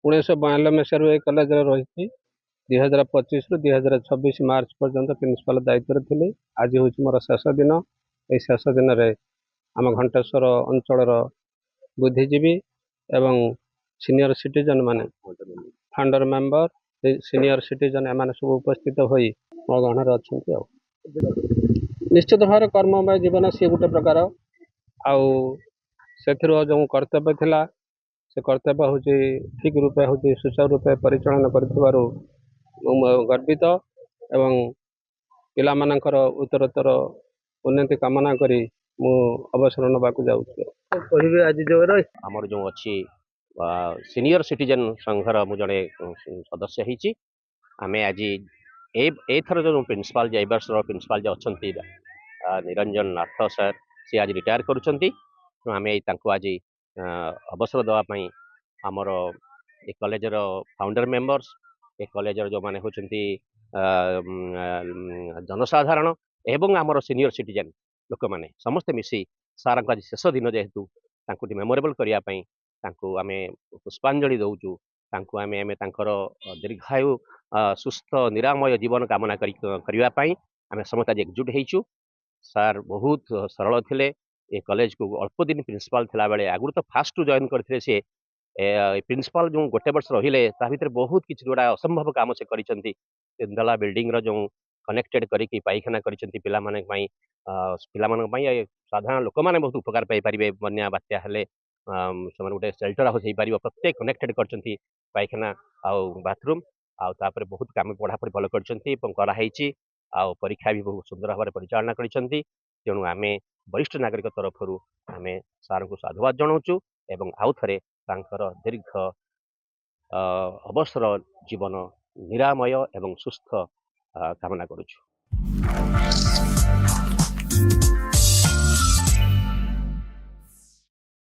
1992 ମସିହାରୁ ଏହି କଲେଜରେ ରହିଛି। 2025ରୁ 2026 ମାର୍ଚ୍ଚ ପର୍ଯ୍ୟନ୍ତ ପ୍ରିନ୍ସିପାଲ ଦାୟିତ୍ୱରେ ଥିଲି। ଆଜି ହେଉଛି ମୋର ଶେଷ ଦିନ। ଏହି ଶେଷ ଦିନରେ ଆମ ଘଣ୍ଟେଶ୍ୱର ଅଞ୍ଚଳର ବୁଦ୍ଧିଜୀବୀ ଏବଂ ସିନିୟର ସିଟିଜେନ୍ ମାନେ, ଫାଉଣ୍ଡର ମେମ୍ବର, ସିନିୟର ସିଟିଜେନ୍ ଏମାନେ ସବୁ ଉପସ୍ଥିତ ହୋଇ ମୋ ଗହଣରେ ଅଛନ୍ତି। ଆଉ ନିଶ୍ଚିତ ଭାବରେ କର୍ମମୟ ଜୀବନ ସିଏ ଗୋଟେ ପ୍ରକାର, ଆଉ ସେଥିରୁ ଯେଉଁ କର୍ତ୍ତବ୍ୟ ଥିଲା ସେ କର୍ତ୍ତବ୍ୟ ହେଉଛି ଠିକ୍ ରୂପେ ହେଉଛି ସୁଚାରୁ ରୂପେ ପରିଚାଳନା କରିଥିବାରୁ ମୁଁ ଗର୍ବିତ ଏବଂ ପିଲାମାନଙ୍କର ଉତ୍ତରୋତ୍ତର ଉନ୍ନତି କାମନା କରି ମୁଁ ଅବସର ନେବାକୁ ଯାଉଛି। କହିବି ଆଜି ଯୋଉର ଆମର ଯେଉଁ ଅଛି ସିନିୟର ସିଟିଜେନ୍ ସଂଘର ମୁଁ ଜଣେ ସଦସ୍ୟ ହେଇଛି। ଆମେ ଆଜି ଏଇଥର ଯେଉଁ ପ୍ରିନ୍ସିପାଲ ଏ ବର୍ଷର ପ୍ରିନ୍ସିପାଲ ଯେ ଅଛନ୍ତି ନିରଞ୍ଜନ ନାଥ ସାର୍, ସେ ଆଜି ରିଟାୟାର କରୁଛନ୍ତି। ଆମେ ତାଙ୍କୁ ଆଜି ଅବସର ଦେବା ପାଇଁ ଆମର ଏ କଲେଜର ଫାଉଣ୍ଡର ମେମ୍ବର୍ସ, ଏ କଲେଜର ଯେଉଁମାନେ ହେଉଛନ୍ତି ଜନସାଧାରଣ ଏବଂ ଆମର ସିନିୟର ସିଟିଜେନ୍ ଲୋକମାନେ ସମସ୍ତେ ମିଶି ସାର୍ଙ୍କ ଆଜି ଶେଷ ଦିନ ଯେହେତୁ ତାଙ୍କୁ ମେମୋରେବଲ୍ କରିବା ପାଇଁ ତାଙ୍କୁ ଆମେ ପୁଷ୍ପାଞ୍ଜଳି ଦେଉଛୁ। ତାଙ୍କୁ ଆମେ ତାଙ୍କର ଦୀର୍ଘାୟୁ ସୁସ୍ଥ ନିରାମୟ ଜୀବନ କାମନା କରିବା ପାଇଁ ଆମେ ସମସ୍ତେ ଆଜି ଏକଜୁଟ ହେଇଛୁ। ସାର୍ ବହୁତ ସରଳ ଥିଲେ। ଏ କଲେଜକୁ ଅଳ୍ପ ଦିନ ପ୍ରିନ୍ସିପାଲ ଥିଲାବେଳେ ଆଗରୁ ତ ଫାଷ୍ଟରୁ ଜଏନ୍ କରିଥିଲେ। ସେ ପ୍ରିନ୍ସିପାଲ ଯେଉଁ ଗୋଟେ ବର୍ଷ ରହିଲେ ତା ଭିତରେ ବହୁତ କିଛି ଗୁଡ଼ା ଅସମ୍ଭବ କାମ ସେ କରିଛନ୍ତି। ତିନିତଲା ବିଲ୍ଡିଂର ଯେଉଁ କନେକ୍ଟେଡ୍ କରିକି ପାଇଖାନା କରିଛନ୍ତି ପିଲାମାନଙ୍କ ପାଇଁ, ସାଧାରଣ ଲୋକମାନେ ବହୁତ ଉପକାର ପାଇପାରିବେ। ବନ୍ୟା ବାତ୍ୟା ହେଲେ ସେମାନେ ଗୋଟେ ସେଲ୍ଟର ହାଉସ୍ ହେଇପାରିବ। ପ୍ରତ୍ୟେକ କନେକ୍ଟେଡ୍ କରିଛନ୍ତି ପାଇଖାନା ଆଉ ବାଥରୁମ୍। ଆଉ ତାପରେ ବହୁତ କାମ ପଢ଼ାପଢ଼ି ଭଲ କରିଛନ୍ତି ଏବଂ କରାହେଇଛି। ଆଉ ପରୀକ୍ଷା ବି ବହୁତ ସୁନ୍ଦର ଭାବରେ ପରିଚାଳନା କରିଛନ୍ତି। ତେଣୁ ଆମେ ବରିଷ୍ଠ ନାଗରିକ ତରଫରୁ ଆମେ ସାର୍ଙ୍କୁ ସାଧୁବାଦ ଜଣାଉଛୁ ଏବଂ ଆଉ ଥରେ ତାଙ୍କର ଦୀର୍ଘ ଅବସର ଜୀବନ ନିରାମୟ ଏବଂ ସୁସ୍ଥ କାମନା କରୁଛୁ।